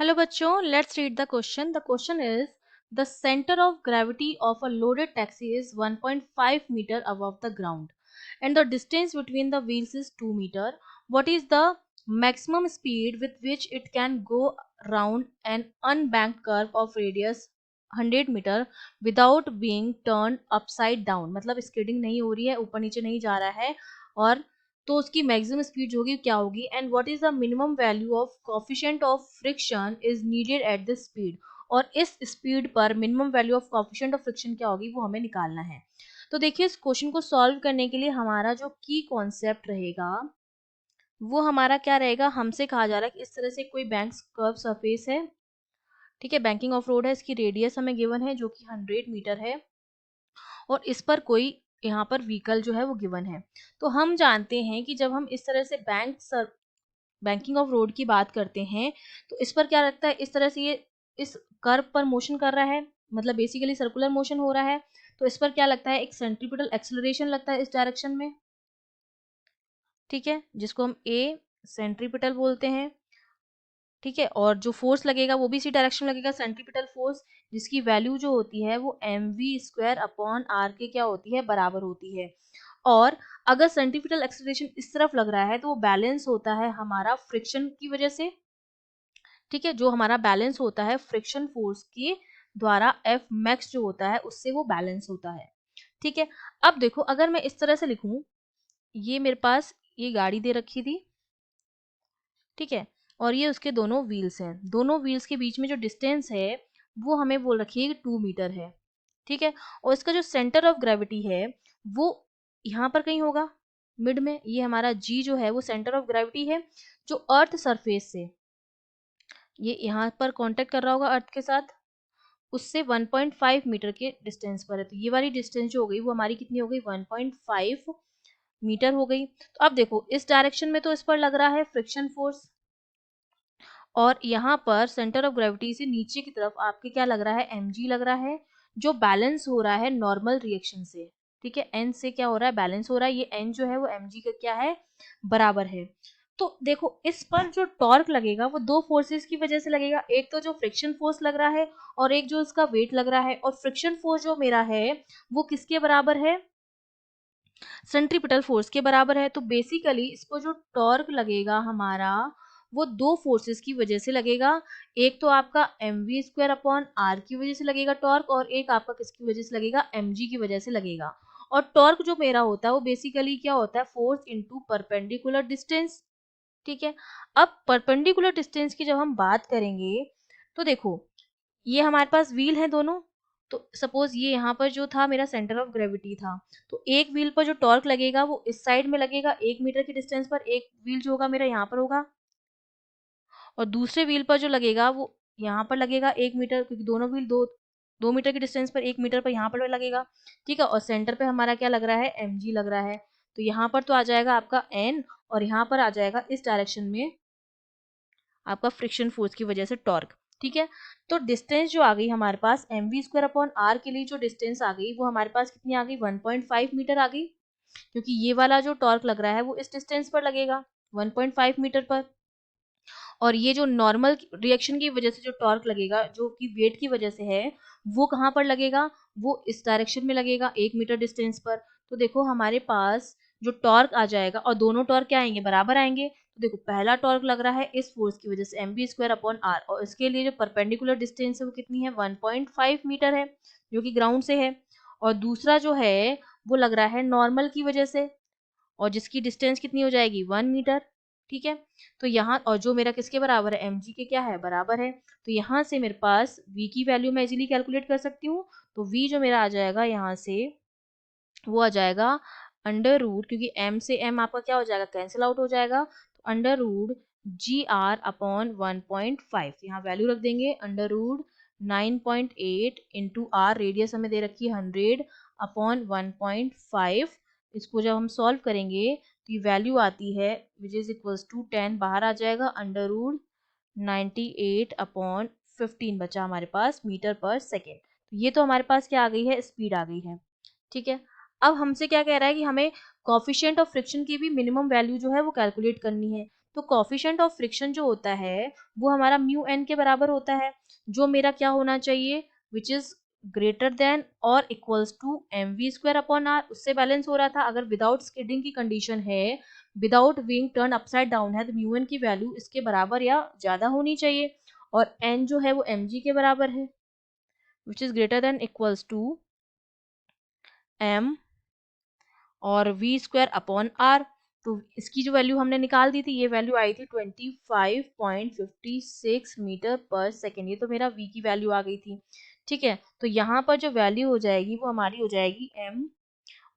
Hello बच्चों, let's read the question. The question is the centre of gravity of a loaded taxi is 1.5 metre above the ground and the distance between the wheels is 2 meter. What is the maximum speed with which it can go round an unbanked curve of radius 100 metre without being turned upside down? मतलब skidding नहीं हो रही है, ऊपर नीचे नहीं जा रहा है, और तो उसकी मैक्सिमम स्पीड जो होगी क्या होगी. And what is the minimum value of coefficient of friction is needed at this speed. और इस स्पीड पर minimum value of coefficient of friction क्या होगी वो हमें निकालना है. तो देखिए, इस क्वेश्चन को सॉल्व करने के लिए हमारा जो की कॉन्सेप्ट रहेगा वो हमारा क्या रहेगा. हमसे कहा जा रहा है कि इस तरह से कोई बैंक कर्व सरफेस है, ठीक है, बैंकिंग ऑफ रोड है, इसकी रेडियस हमें गिवन है जो कि 100 मीटर है, और इस पर कोई यहाँ पर व्हीकल जो है वो गिवन है. तो हम जानते हैं कि जब हम इस तरह से बैंकिंग ऑफ रोड की बात करते हैं तो इस पर क्या लगता है, इस तरह से ये इस कर्व पर मोशन कर रहा है, मतलब बेसिकली सर्कुलर मोशन हो रहा है. तो इस पर क्या लगता है, एक सेंट्रीपिटल एक्सेलरेशन लगता है इस डायरेक्शन में, ठीक है, जिसको हम ए सेंट्रीपिटल बोलते हैं, ठीक है. और जो फोर्स लगेगा वो भी इसी डायरेक्शन में लगेगा, सेंट्रीपिटल फोर्स, जिसकी वैल्यू जो होती है वो mv² अपॉन आर के क्या होती है, बराबर होती है. और अगर सेंट्रीपिटल एक्सेलरेशन इस तरफ लग रहा है तो वो बैलेंस होता है हमारा फ्रिक्शन की वजह से, ठीक है, जो हमारा बैलेंस होता है फ्रिक्शन फोर्स के द्वारा एफ मैक्स जो होता है उससे वो बैलेंस होता है, ठीक है. अब देखो, अगर मैं इस तरह से लिखूं, ये मेरे पास ये गाड़ी दे रखी थी, ठीक है, और ये उसके दोनों व्हील्स हैं, दोनों व्हील्स के बीच में जो डिस्टेंस है वो हमें बोल रखी है कि 2 मीटर है, ठीक है. और इसका जो सेंटर ऑफ ग्रेविटी है वो यहाँ पर कहीं होगा मिड में. ये हमारा जी जो है वो सेंटर ऑफ ग्रेविटी है जो अर्थ सरफेस से ये यहाँ पर कांटेक्ट कर रहा होगा अर्थ के साथ, उससे 1.5 मीटर के डिस्टेंस पर है. तो ये वाली डिस्टेंस जो हो गई वो हमारी कितनी हो गई, 1.5 मीटर हो गई. तो अब देखो, इस डायरेक्शन में तो इस पर लग रहा है फ्रिक्शन फोर्स, और यहाँ पर सेंटर ऑफ ग्रेविटी से नीचे की तरफ आपके क्या लग रहा है, mg लग रहा है, जो बैलेंस हो रहा है नॉर्मल रिएक्शन से, ठीक है. n से क्या हो रहा है, बैलेंस हो रहा है. ये n जो है वो mg का क्या है, बराबर है. तो देखो, इस पर जो टॉर्क लगेगा वो दो फोर्सेस की वजह से लगेगा, एक तो जो फ्रिक्शन फोर्स लग रहा है और एक जो इसका वेट लग रहा है. और फ्रिक्शन फोर्स जो मेरा है वो किसके बराबर है, सेंट्रीपिटल फोर्स के बराबर है. तो बेसिकली इसको जो टॉर्क लगेगा हमारा वो दो फोर्सेस की वजह से लगेगा. एक तो आपका mv² अपॉन आर की वजह से लगेगा टॉर्क, और एक आपका किसकी वजह से लगेगा, mg की वजह से लगेगा. और टॉर्क जो मेरा होता है वो बेसिकली क्या होता है, फोर्स इनटू परपेंडिकुलर डिस्टेंस, ठीक है. अब परपेंडिकुलर डिस्टेंस की जब हम बात करेंगे तो देखो, ये हमारे पास व्हील है दोनों. तो सपोज ये यहाँ पर जो था मेरा सेंटर ऑफ ग्रेविटी था, तो एक व्हील पर जो टॉर्क लगेगा वो इस साइड में लगेगा 1 मीटर की डिस्टेंस पर, एक व्हील जो होगा मेरा यहाँ पर होगा, और दूसरे व्हील पर जो लगेगा वो यहाँ पर लगेगा 1 मीटर, क्योंकि दोनों व्हील 2 मीटर की डिस्टेंस पर 1 मीटर पर यहाँ पर लगेगा, ठीक है. और सेंटर पे हमारा क्या लग रहा है, mg लग रहा है. तो यहाँ पर तो आ जाएगा आपका n, और यहाँ पर आ जाएगा इस डायरेक्शन में आपका फ्रिक्शन फोर्स की वजह से टॉर्क, ठीक है. तो डिस्टेंस जो आ गई हमारे पास mv² अपॉन आर के लिए जो डिस्टेंस आ गई वो हमारे पास कितनी आ गई, 1.5 मीटर आ गई, क्योंकि ये वाला जो टॉर्क लग रहा है वो इस डिस्टेंस पर लगेगा 1.5 मीटर पर. और ये जो नॉर्मल रिएक्शन की वजह से जो टॉर्क लगेगा जो कि वेट की वजह से है वो कहाँ पर लगेगा, वो इस डायरेक्शन में लगेगा 1 मीटर डिस्टेंस पर. तो देखो हमारे पास जो टॉर्क आ जाएगा, और दोनों टॉर्क क्या आएंगे, बराबर आएंगे. तो देखो, पहला टॉर्क लग रहा है इस फोर्स की वजह से mv² अपॉन आर, और इसके लिए जो परपेंडिकुलर डिस्टेंस है वो कितनी है, 1.5 मीटर है, जो कि ग्राउंड से है. और दूसरा जो है वो लग रहा है नॉर्मल की वजह से, और जिसकी डिस्टेंस कितनी हो जाएगी, 1 मीटर, ठीक है. तो यहाँ, और जो मेरा किसके बराबर है, mg के क्या है, बराबर है. तो यहाँ से मेरे पास v की वैल्यू मैं इजीली कैलकुलेट कर सकती हूँ. तो v जो मेरा आ जाएगा यहाँ से वो आ जाएगा अंडर रूट, क्योंकि m से m आपका क्या हो जाएगा, कैंसिल आउट हो जाएगा. तो अंडर रूट gr अपॉन 1.5, यहाँ वैल्यू रख देंगे, under root 9.8 into R, radius हमें दे रखी है 100 अपॉन 1.5. इसको जब हम सॉल्व करेंगे तो ये वैल्यू आती है विच इज इक्वल्स टू 10, बाहर आ जाएगा, अंडर रूट 98 अपॉन 15 बचा हमारे पास मीटर पर सेकेंड. तो ये तो हमारे पास क्या आ गई है, स्पीड आ गई है, ठीक है. अब हमसे क्या कह रहा है कि हमें कोफिशिएंट ऑफ फ्रिक्शन की भी मिनिमम वैल्यू जो है वो कैलकुलेट करनी है. तो कोफिशिएंट ऑफ फ्रिक्शन जो होता है वो हमारा म्यू एन के बराबर होता है, जो मेरा क्या होना चाहिए, विच इज ग्रेटर देन और equals to M V square upon R, उससे बैलेंस हो रहा था। अगर विदाउट स्किडिंग की कंडीशन है, without being turn upside down है, तो म्यू एन की वैल्यू इसके बराबर या ज्यादा होनी चाहिए, और एन जो है वो एम जी के बराबर है, which is greater than equals to M और वी स्क्वायर अपॉन आर। तो इसकी जो वैल्यू हमने निकाल दी थी, ये वैल्यू आई थी 25.56 मीटर पर सेकेंड, ये तो मेरा वी की वैल्यू आ गई थी। ठीक है, तो यहाँ पर जो वैल्यू हो जाएगी वो हमारी हो जाएगी एम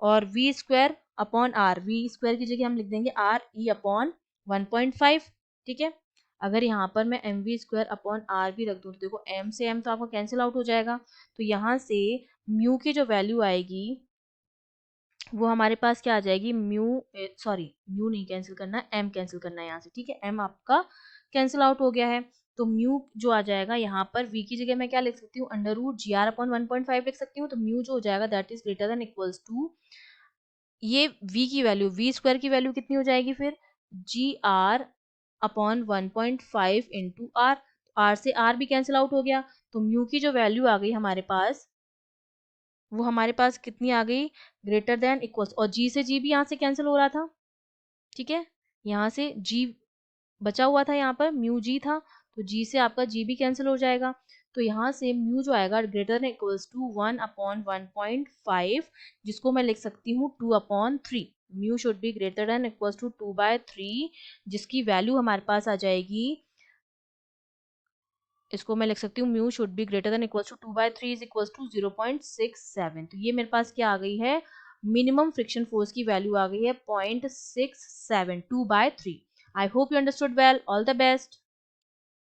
और V square upon R, V square की जगह हम लिख देंगे आर ई अपॉन 1.5। ठीक है, अगर यहाँ पर मैं M V square upon R भी रख दूँ तो देखो एम से एम तो आपको कैंसिल आउट हो जाएगा, तो यहाँ से म्यू की जो वैल्यू आएगी वो हमारे पास क्या आ जाएगी, म्यू सॉरी म्यू नहीं कैंसिल करना है, एम कैंसिल करना है यहाँ से। ठीक है, एम आपका कैंसिल आउट हो गया है, तो म्यू जो आ जाएगा यहाँ पर वी की जगह मैं क्या लिख सकती हूँ, under root G R upon 1.5 लिख सकती हूँ। तो म्यू जो हो जाएगा that is greater than equals to, ये वी की वैल्यू, वी स्क्वायर की वैल्यू कितनी हो जाएगी फिर, G R upon 1.5 into R, R से आर भी कैंसिल आउट हो गया, तो म्यू की जो वैल्यू आ गई हमारे पास वो हमारे पास कितनी आ गई, ग्रेटर देन इक्वल्स, और जी से जी भी यहाँ से कैंसिल हो रहा था। ठीक है, यहाँ से जी बचा हुआ था, यहाँ पर म्यू जी था, तो जी से आपका जी भी कैंसिल हो जाएगा, तो यहाँ से म्यू जो आएगा greater than equals to 1 upon 1.5, जिसको मैं लिख सकती हूँ 2 upon 3। Mu should be greater than equals to 2/3, जिसकी वैल्यू हमारे पास आ जाएगी, इसको मैं लिख सकती हूँ mu should be greater than equals to 2/3 is equals to 0.67। तो ये मेरे पास क्या आ गई है, मिनिमम फ्रिक्शन फोर्स की वैल्यू आ गई है 0.67, 2/3। I hope you understood well, all the best.